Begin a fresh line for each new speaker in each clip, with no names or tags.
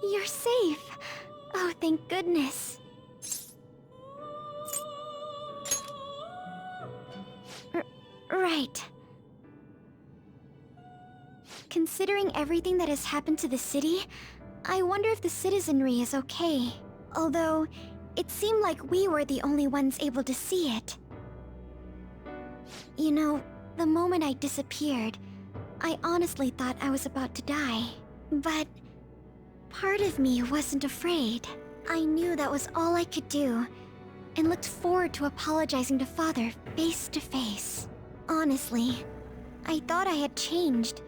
You're safe. Oh, thank goodness. Right. Considering everything that has happened to the city, I wonder if the citizenry is okay. Although, it seemed like we were the only ones able to see it. You know, the moment I disappeared, I honestly thought I was about to die. But part of me wasn't afraid. I knew that was all I could do, and looked forward to apologizing to Father face to face. Honestly, I thought I had changed,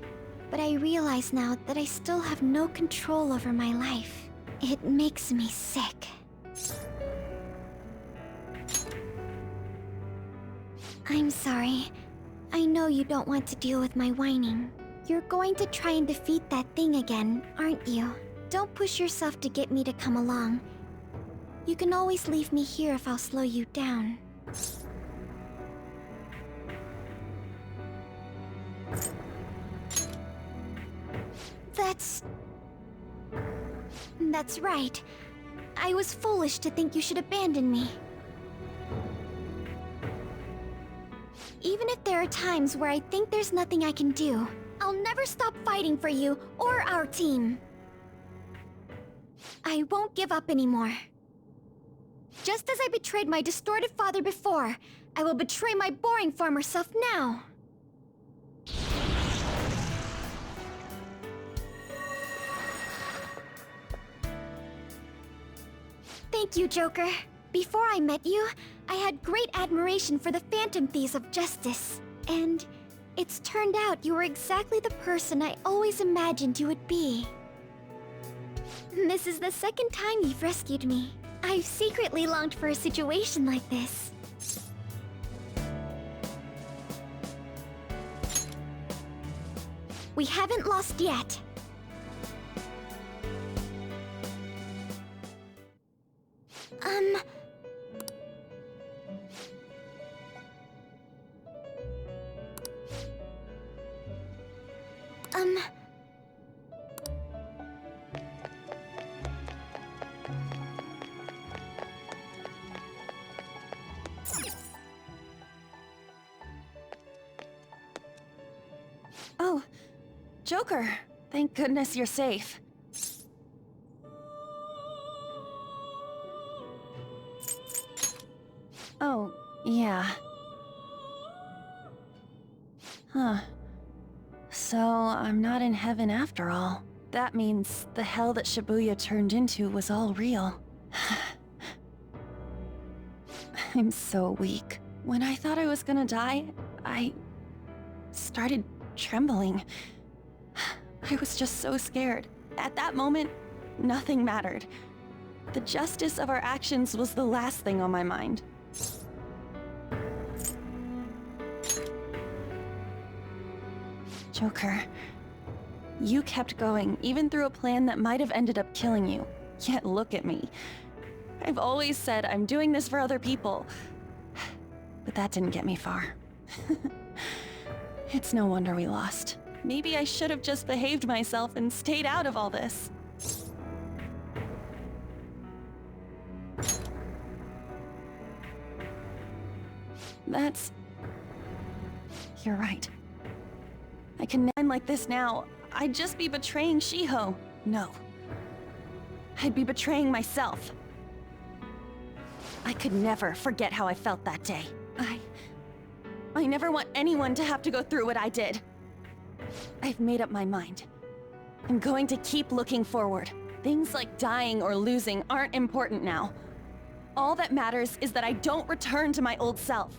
but I realize now that I still have no control over my life. It makes me sick. I'm sorry. I know you don't want to deal with my whining. You're going to try and defeat that thing again, aren't you? Don't push yourself to get me to come along. You can always leave me here if I'll slow you down. That's right. I was foolish to think you should abandon me. Even if there are times where I think there's nothing I can do, I'll never stop fighting for you or our team. I won't give up anymore. Just as I betrayed my distorted father before, I will betray my boring former self now. Thank you, Joker. Before I met you, I had great admiration for the Phantom Thieves of Justice. And it's turned out you were exactly the person I always imagined you would be. This is the second time you've rescued me. I've secretly longed for a situation like this. We haven't lost yet.
Oh, Joker. Thank goodness you're safe. Oh, yeah. Huh. So, I'm not in heaven after all. That means the hell that Shibuya turned into was all real. I'm so weak. When I thought I was gonna die, I started trembling. I was just so scared. At that moment, nothing mattered. The justice of our actions was the last thing on my mind. Joker, you kept going, even through a plan that might have ended up killing you. Yet look at me. I've always said I'm doing this for other people. But that didn't get me far. It's no wonder we lost. Maybe I should have just behaved myself and stayed out of all this. You're right. I can end like this now. I'd just be betraying Shiho. No. I'd be betraying myself. I could never forget how I felt that day. I never want anyone to have to go through what I did. I've made up my mind. I'm going to keep looking forward. Things like dying or losing aren't important now. All that matters is that I don't return to my old self.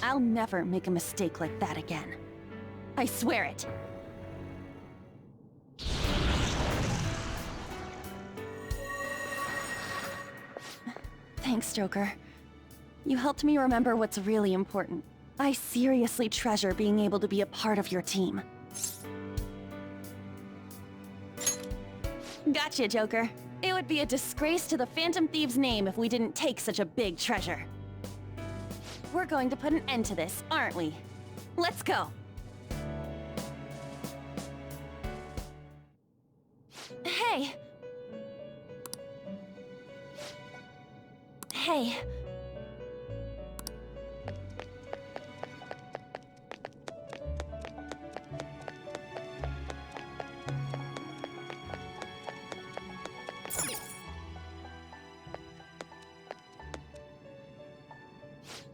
I'll never make a mistake like that again. I swear it. Thanks, Joker. You helped me remember what's really important. I seriously treasure being able to be a part of your team. Gotcha, Joker. It would be a disgrace to the Phantom Thieves' name if we didn't take such a big treasure. We're going to put an end to this, aren't we? Let's go! Hey! way.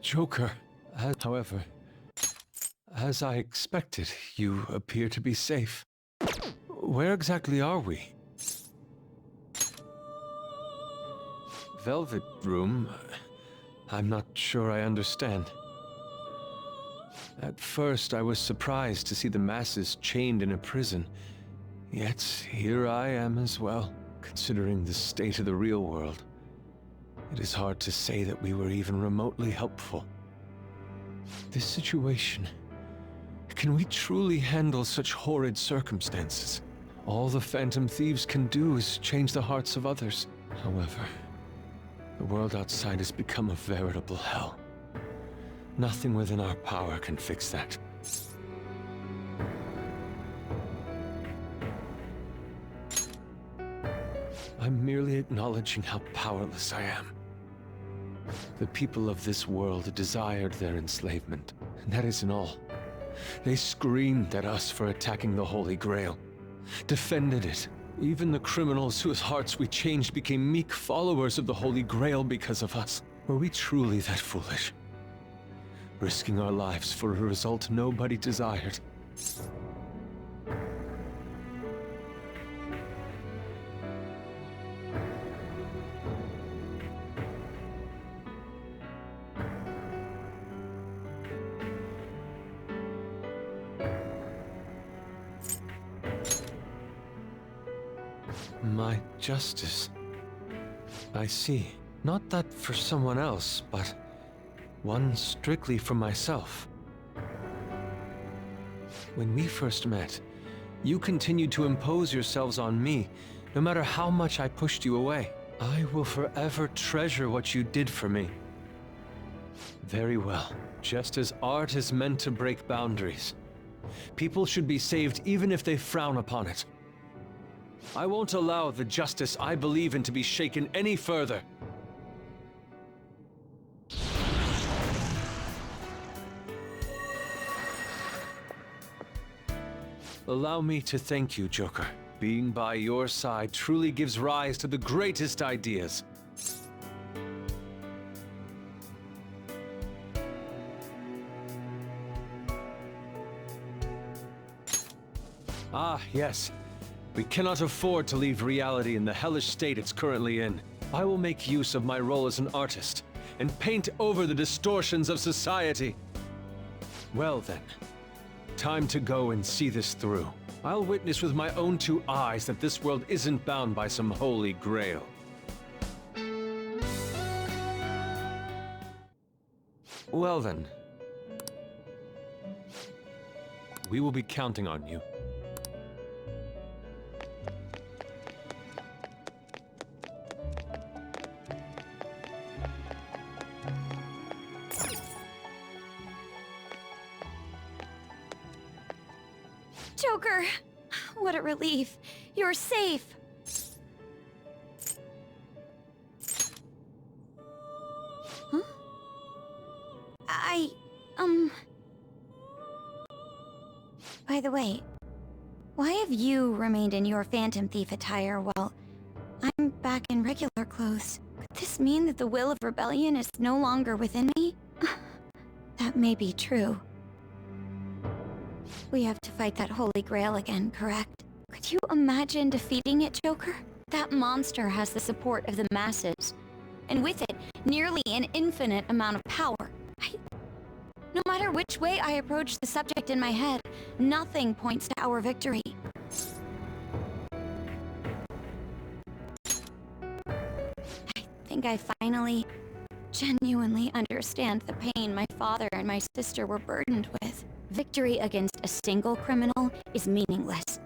Joker, however, as I expected, you appear to be safe. Where exactly are we? Velvet Room? I'm not sure I understand. At first, I was surprised to see the masses chained in a prison. Yet, here I am as well, considering the state of the real world. It is hard to say that we were even remotely helpful. This situation... Can we truly handle such horrid circumstances? All the Phantom Thieves can do is change the hearts of others. However, the world outside has become a veritable hell. Nothing within our power can fix that. I'm merely acknowledging how powerless I am. The people of this world desired their enslavement, and that isn't all. They screamed at us for attacking the Holy Grail, defended it. Even the criminals whose hearts we changed became meek followers of the Holy Grail because of us. Were we truly that foolish? Risking our lives for a result nobody desired. My justice. I see. Not that for someone else, but one strictly for myself. When we first met, you continued to impose yourselves on me, no matter how much I pushed you away. I will forever treasure what you did for me. Very well. Just as art is meant to break boundaries, people should be saved even if they frown upon it. I won't allow the justice I believe in to be shaken any further. Allow me to thank you, Joker. Being by your side truly gives rise to the greatest ideas. Ah, yes. We cannot afford to leave reality in the hellish state it's currently in. I will make use of my role as an artist and paint over the distortions of society. Well then, time to go and see this through. I'll witness with my own two eyes that this world isn't bound by some holy grail. Well then, we will be counting on you.
Joker! What a relief. You're safe. Huh? By the way, why have you remained in your Phantom Thief attire while I'm back in regular clothes? Could this mean that the will of rebellion is no longer within me? That may be true. We have to fight that Holy Grail again, correct? Could you imagine defeating it, Joker? That monster has the support of the masses, and with it, nearly an infinite amount of power. No matter which way I approach the subject in my head, nothing points to our victory. I think I finally, genuinely understand the pain my father and my sister were burdened with. Victory against a single criminal is meaningless.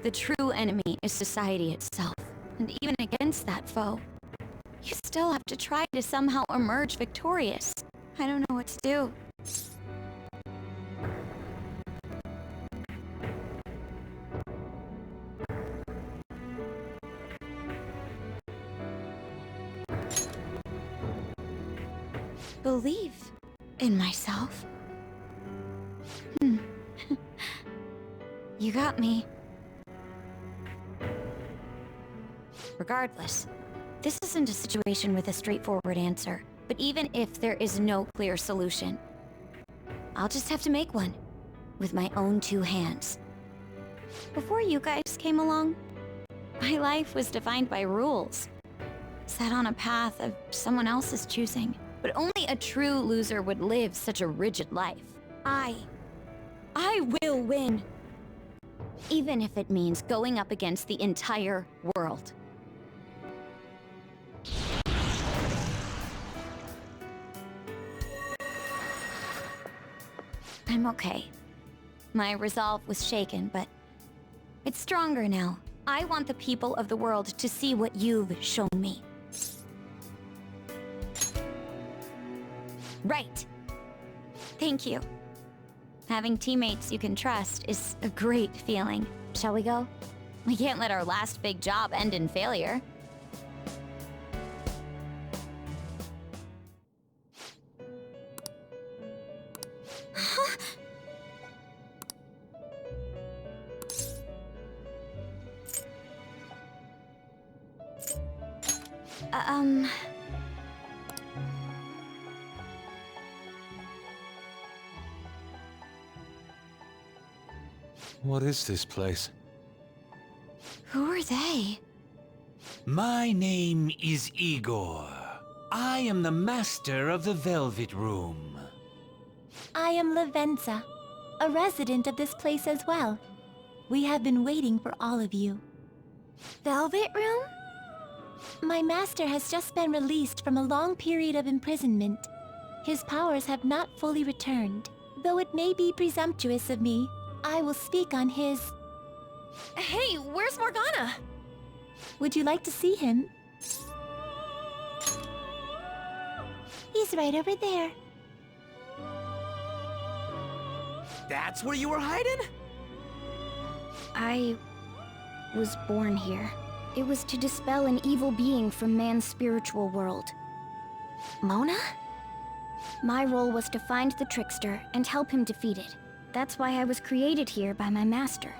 The true enemy is society itself, and even against that foe, you still have to try to somehow emerge victorious. I don't know what to do.
believe in myself. You got me. Regardless, this isn't a situation with a straightforward answer. But even if there is no clear solution, I'll just have to make one, with my own two hands. Before you guys came along, my life was defined by rules, set on a path of someone else's choosing. But only a true loser would live such a rigid life. I will win. Even if it means going up against the entire world. I'm okay. My resolve was shaken, but it's stronger now. I want the people of the world to see what you've shown me. Right. Thank you. Having teammates you can trust is a great feeling. Shall we go? We can't let our last big job end in failure.
What is this place?
Who are they?
My name is Igor. I am the master of the Velvet Room.
I am Lavenza, a resident of this place as well. We have been waiting for all of you.
Velvet Room?
My master has just been released from a long period of imprisonment. His powers have not fully returned. Though it may be presumptuous of me, I will speak on his...
Hey, where's Morgana?
Would you like to see him? He's right over there.
That's where you were hiding?
I was born here. It was to dispel an evil being from man's spiritual world. Mona? My role was to find the trickster and help him defeat it. That's why I was created here by my master.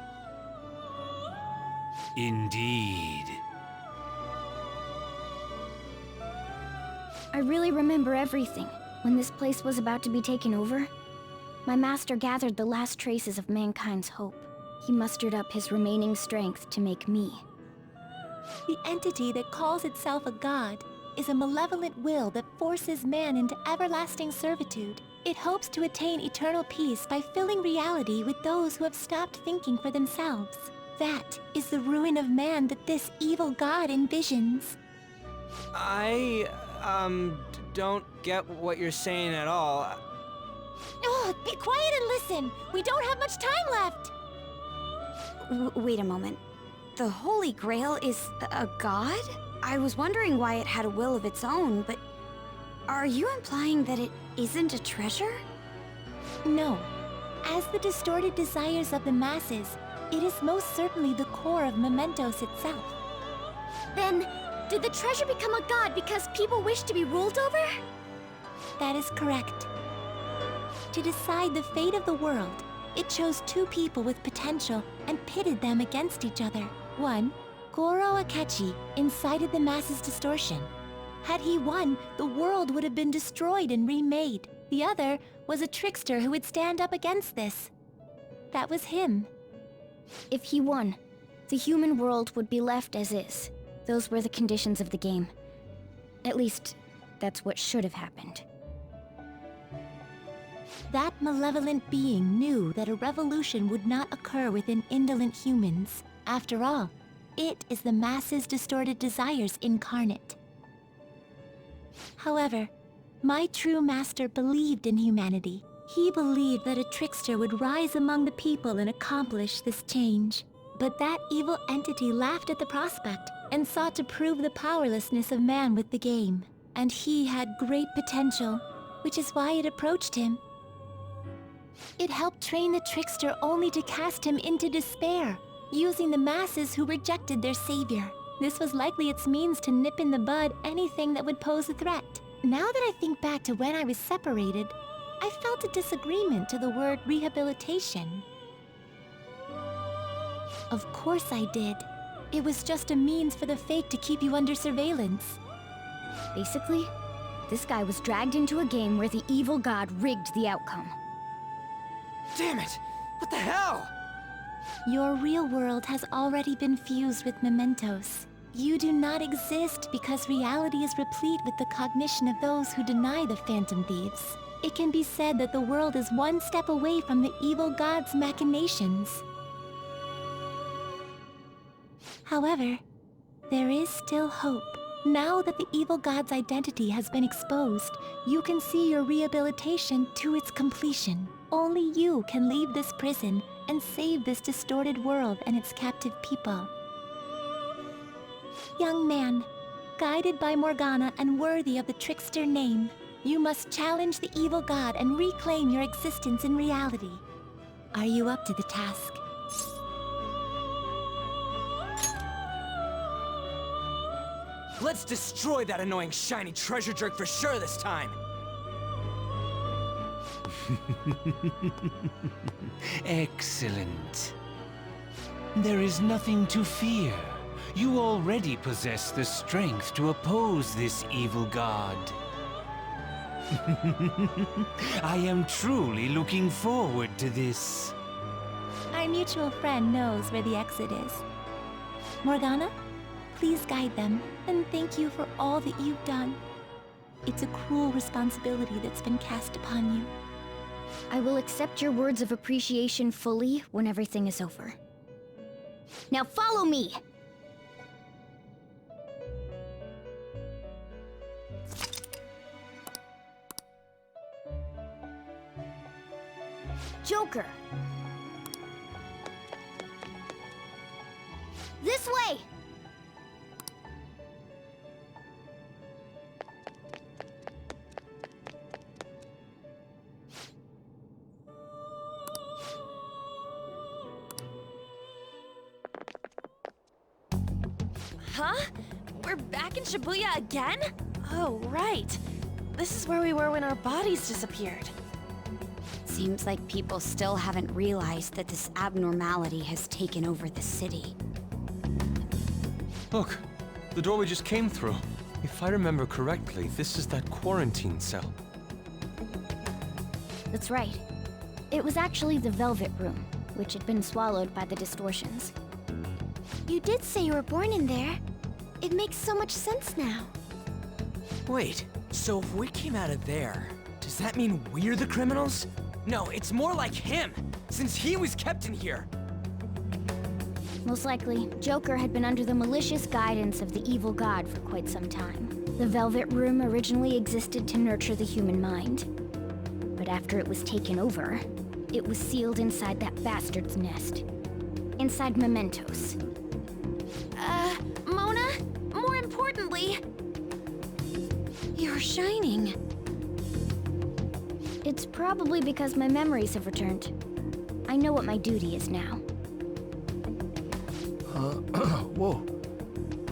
Indeed.
I really remember everything. When this place was about to be taken over, my master gathered the last traces of mankind's hope. He mustered up his remaining strength to make me.
The entity that calls itself a god is a malevolent will that forces man into everlasting servitude. It hopes to attain eternal peace by filling reality with those who have stopped thinking for themselves. That is the ruin of man that this evil god envisions.
I, don't get what you're saying at all.
Oh, be quiet and listen! We don't have much time left!
Wait a moment. The Holy Grail is a god? I was wondering why it had a will of its own, but... Are you implying that it isn't a treasure?
No. As the distorted desires of the masses, it is most certainly the core of Mementos itself.
Then, did the treasure become a god because people wish to be ruled over?
That is correct. To decide the fate of the world, it chose two people with potential and pitted them against each other. One, Goro Akechi, incited the masses' distortion. Had he won, the world would have been destroyed and remade. The other was a trickster who would stand up against this. That was him.
If he won, the human world would be left as is. Those were the conditions of the game. At least, that's what should have happened.
That malevolent being knew that a revolution would not occur within indolent humans. After all, it is the masses' distorted desires incarnate. However, my true master believed in humanity. He believed that a trickster would rise among the people and accomplish this change. But that evil entity laughed at the prospect and sought to prove the powerlessness of man with the game. And he had great potential, which is why it approached him. It helped train the trickster only to cast him into despair, using the masses who rejected their savior. This was likely its means to nip in the bud anything that would pose a threat. Now that I think back to when I was separated, I felt a disagreement to the word rehabilitation. Of course I did. It was just a means for the Fake to keep you under surveillance.
Basically, this guy was dragged into a game where the evil god rigged the outcome.
Damn it! What the hell?
Your real world has already been fused with mementos. You do not exist because reality is replete with the cognition of those who deny the Phantom Thieves. It can be said that the world is one step away from the evil god's machinations. However, there is still hope. Now that the evil god's identity has been exposed, you can see your rehabilitation to its completion. Only you can leave this prison and save this distorted world and its captive people. Young man, guided by Morgana and worthy of the trickster name, you must challenge the evil god and reclaim your existence in reality. Are you up to the task?
Let's destroy that annoying shiny treasure jerk for sure this time!
Excellent. There is nothing to fear. You already possess the strength to oppose this evil god. I am truly looking forward to this.
Our mutual friend knows where the exit is. Morgana, please guide them, and thank you for all that you've done. It's a cruel responsibility that's been cast upon you.
I will accept your words of appreciation fully when everything is over. Now follow me! Joker! This way!
Huh? We're back in Shibuya again? Oh, right. This is where we were when our bodies disappeared.
Seems like people still haven't realized that this abnormality has taken over the city.
Look, the door we just came through. If I remember correctly, this is that quarantine cell.
That's right. It was actually the Velvet Room, which had been swallowed by the distortions. You did say you were born in there. It makes so much sense now.
Wait, so if we came out of there, does that mean we're the criminals? No, it's more like him, since he was kept in here.
Most likely, Joker had been under the malicious guidance of the evil god for quite some time. The Velvet Room originally existed to nurture the human mind. But after it was taken over, it was sealed inside that bastard's nest. Inside mementos.
Mona? More importantly...
You're shining. It's probably because my memories have returned. I know what my duty is now.
Whoa.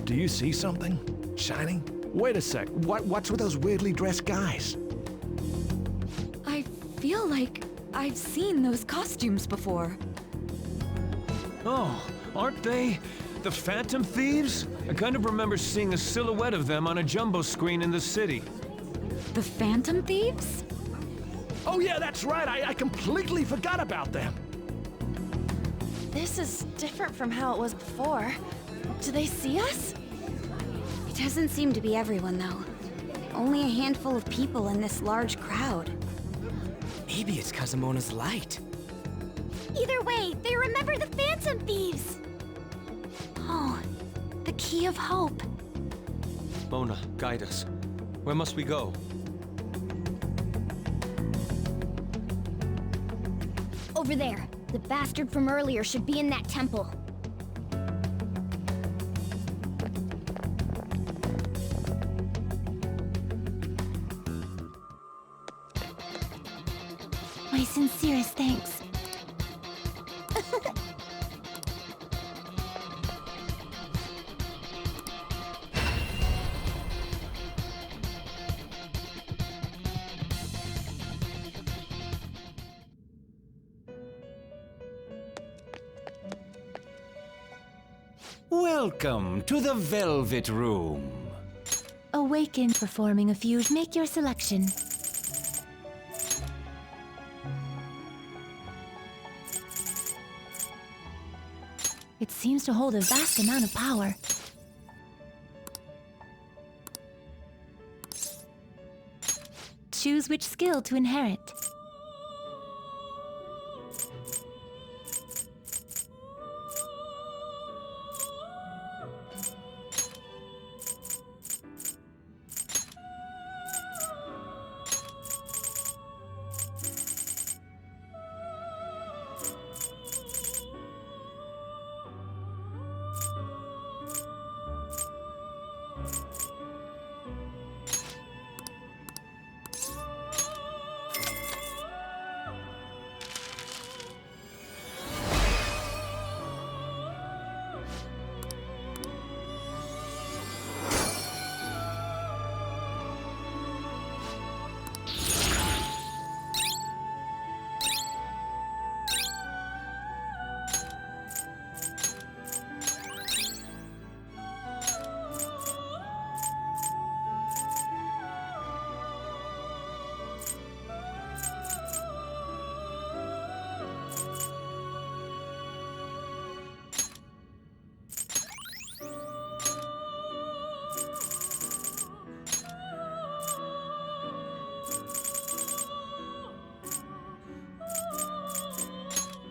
Do you see something? Shining? Wait a sec. What's with those weirdly dressed guys?
I feel like I've seen those costumes before.
Oh, aren't they the Phantom Thieves? I kind of remember seeing a silhouette of them on a jumbo screen in the city.
The Phantom Thieves?
Oh yeah, that's right. I completely forgot about them.
This is different from how it was before. Do they see us?
It doesn't seem to be everyone, though. Only a handful of people in this large crowd.
Maybe it's Kazumona's light.
Either way, they remember the Phantom Thieves! Oh, the key of hope.
Mona, guide us. Where must we go?
Over there. The bastard from earlier should be in that temple.
My sincerest thanks.
Welcome to the Velvet Room.
Awaken, performing a fusion. Make your selection. It seems to hold a vast amount of power. Choose which skill to inherit.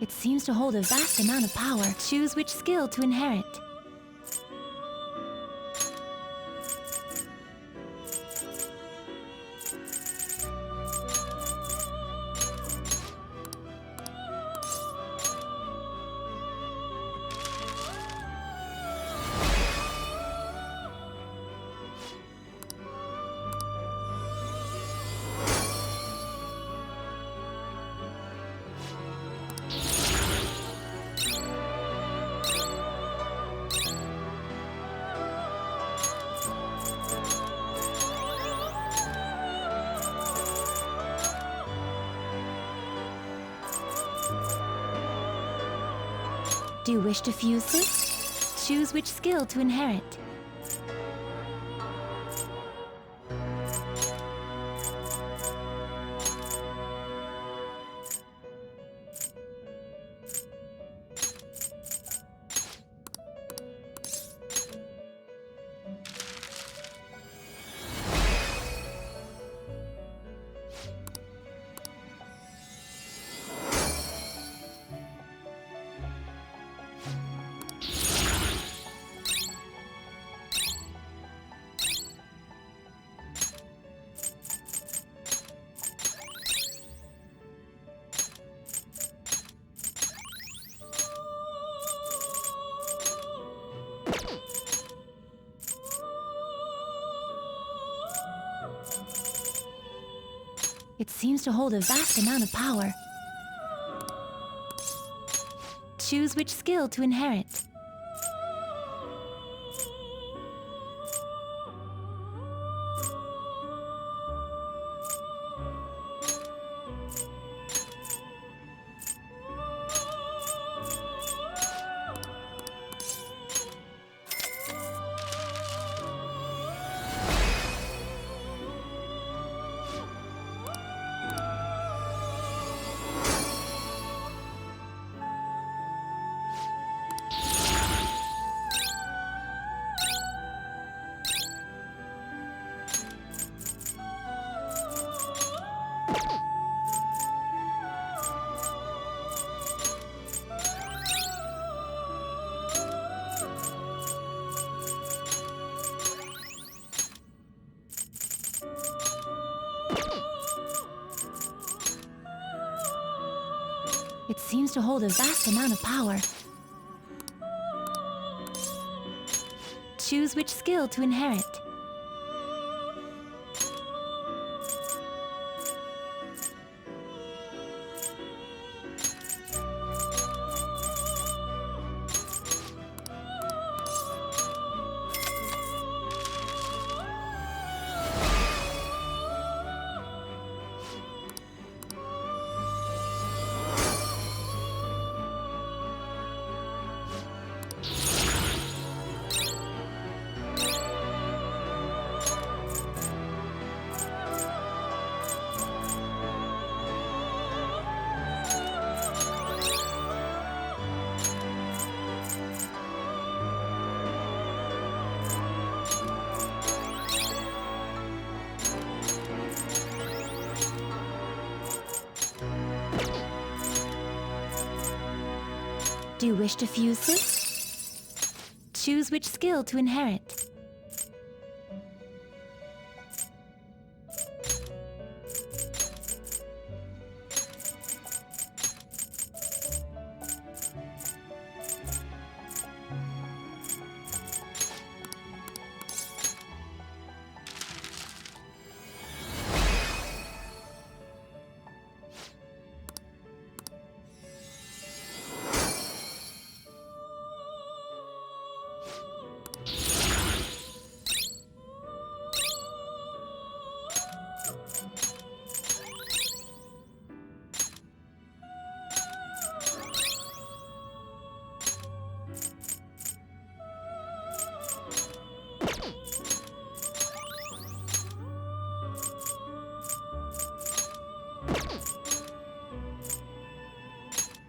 It seems to hold a vast amount of power. Choose which skill to inherit. Do you wish to fuse this? Choose which skill to inherit. It seems to hold a vast amount of power. Choose which skill to inherit. It seems to hold a vast amount of power. Choose which skill to inherit. Do you wish to fuse this? Choose which skill to inherit.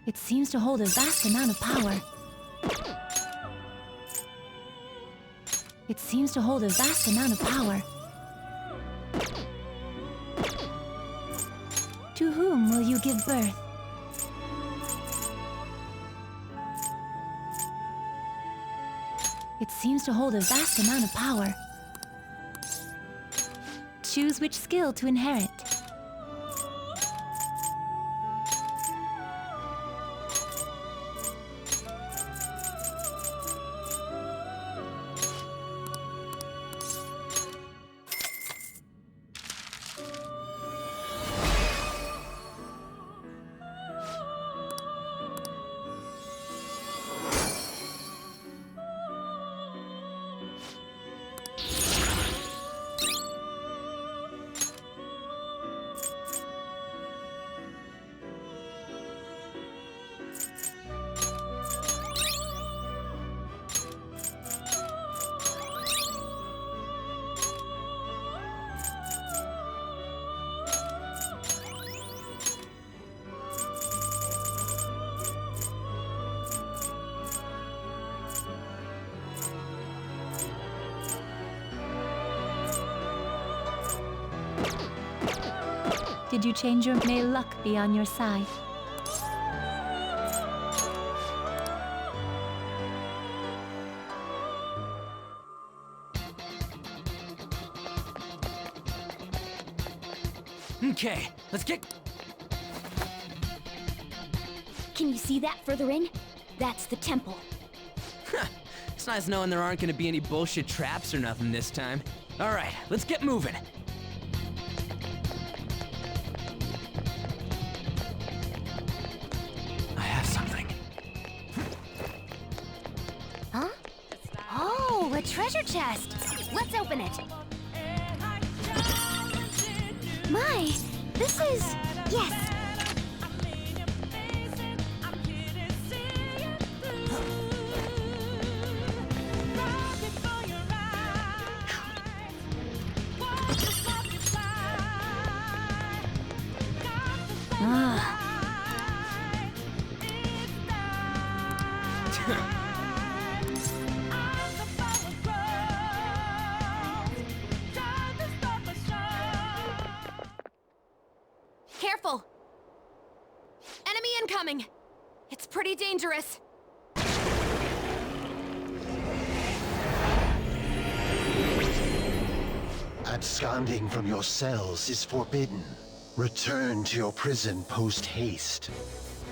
It seems to hold a vast amount of power. It seems to hold a vast amount of power. To whom will you give birth? It seems to hold a vast amount of power. Choose which skill to inherit. Did you change your... May luck be on your side.
Okay, let's get...
Can you see that further in? That's the temple.
It's nice knowing there aren't gonna be any bullshit traps or nothing this time. Alright, let's get moving. I have something.
Huh? Oh, a treasure chest! Let's open it! My, this is... Yes!
Careful! Enemy incoming! It's pretty dangerous.
Absconding from your cells is forbidden. Return to your prison post-haste.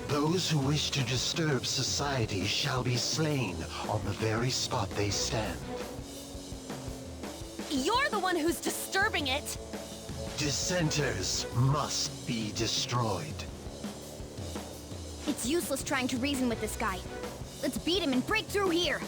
Those who wish to disturb society shall be slain on the very spot they stand.
You're the one who's disturbing it!
Dissenters must be destroyed.
It's useless trying to reason with this guy. Let's beat him and break through here!